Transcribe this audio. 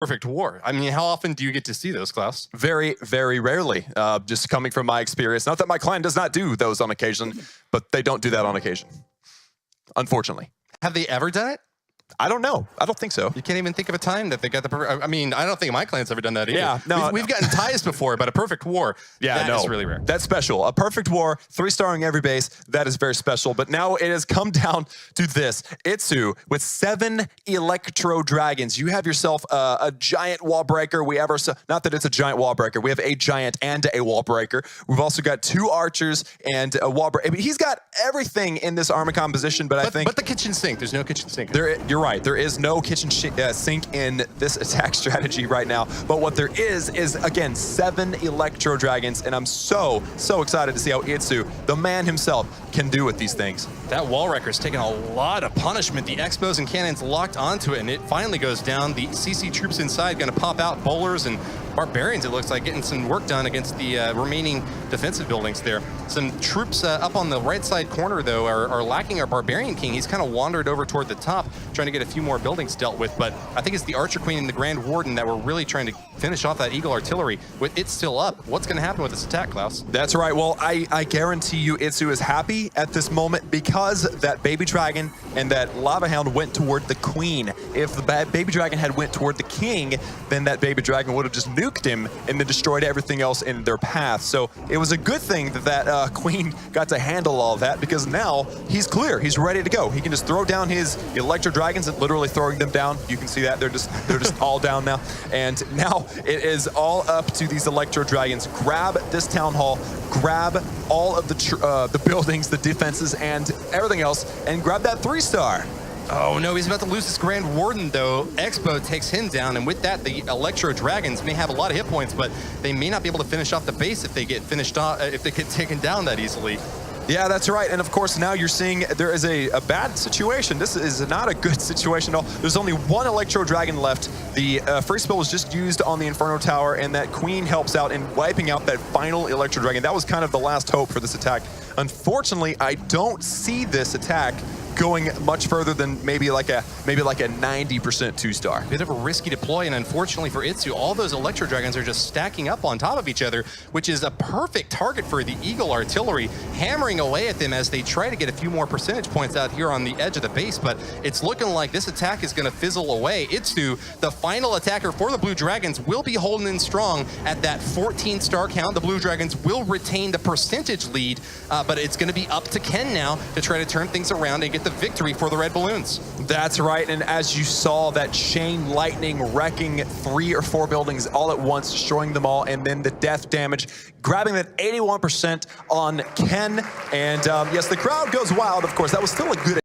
perfect war. I mean, how often do you get to see those, Klaus? Very, very rarely. Just coming from my experience. Not that my clan does not do those on occasion, but they don't do that on occasion. Unfortunately. Have they ever done it? I don't know. I don't think so. You can't even think of a time that they got the perfect. I mean, I don't think my clan's ever done that either. Yeah, no, we've gotten ties before, but a perfect war. Yeah, that is really rare. That's special. A perfect war, 3-starring every base. That is very special. But now it has come down to this. ITzu with 7 Electro Dragons. You have yourself a giant wall breaker. We have not that it's a giant wall breaker. We have a giant and a wall breaker. We've also got 2 archers and a wall breaker. I mean, he's got everything in this army composition. But I think, but the kitchen sink. There's no kitchen sink. You're right. There is no kitchen sink in this attack strategy right now. But what there is again 7 Electro Dragons, and I'm so excited to see how ITzu, the man himself, can do with these things. That wall wrecker's taking a lot of punishment. The Expos and cannons locked onto it, and it finally goes down. The CC troops inside going to pop out. Bowlers and barbarians, it looks like, getting some work done against the remaining defensive buildings there. Some troops up on the right side corner, though, are lacking our barbarian king. He's kind of wandered over toward the top, trying to get a few more buildings dealt with. But I think it's the Archer Queen and the Grand Warden that were really trying to finish off that Eagle artillery. With it still up, what's going to happen with this attack, Klaus? That's right. Well, I guarantee you ITzu is happy at this moment because that baby dragon and that lava hound went toward the queen. If the baby dragon had went toward the king, then that baby dragon would have just nuked him and then destroyed everything else in their path. So it was a good thing that that queen got to handle all of that, because now he's clear. He's ready to go. He can just throw down his Electro Dragons and literally throwing them down. You can see that they're just all down now. And now it is all up to these Electro Dragons. Grab this town hall, grab all of the buildings, the defenses, and everything else, and grab that 3-star. Oh no, he's about to lose his Grand Warden though. Expo takes him down, and with that, the Electro Dragons may have a lot of hit points, but they may not be able to finish off the base if they get finished off, if they get taken down that easily. Yeah, that's right. And of course, now you're seeing there is a bad situation. This is not a good situation at all. There's only 1 Electro Dragon left. The free spell was just used on the Inferno Tower, and that Queen helps out in wiping out that final Electro Dragon. That was kind of the last hope for this attack. Unfortunately, I don't see this attack going much further than maybe like a 90% 2-star. Bit of a risky deploy, and unfortunately for ITzu, all those Electro Dragons are just stacking up on top of each other, which is a perfect target for the Eagle artillery, hammering away at them as they try to get a few more percentage points out here on the edge of the base. But it's looking like this attack is going to fizzle away. ITzu, the final attacker for the Blue Dragons, will be holding in strong at that 14-star count. The Blue Dragons will retain the percentage lead, but it's going to be up to Ken now to try to turn things around and get the victory for the Red Balloons. That's right, and as you saw, that chain lightning wrecking 3 or 4 buildings all at once, destroying them all, and then the death damage, grabbing that 81% on Ken. And yes, the crowd goes wild, of course. That was still a good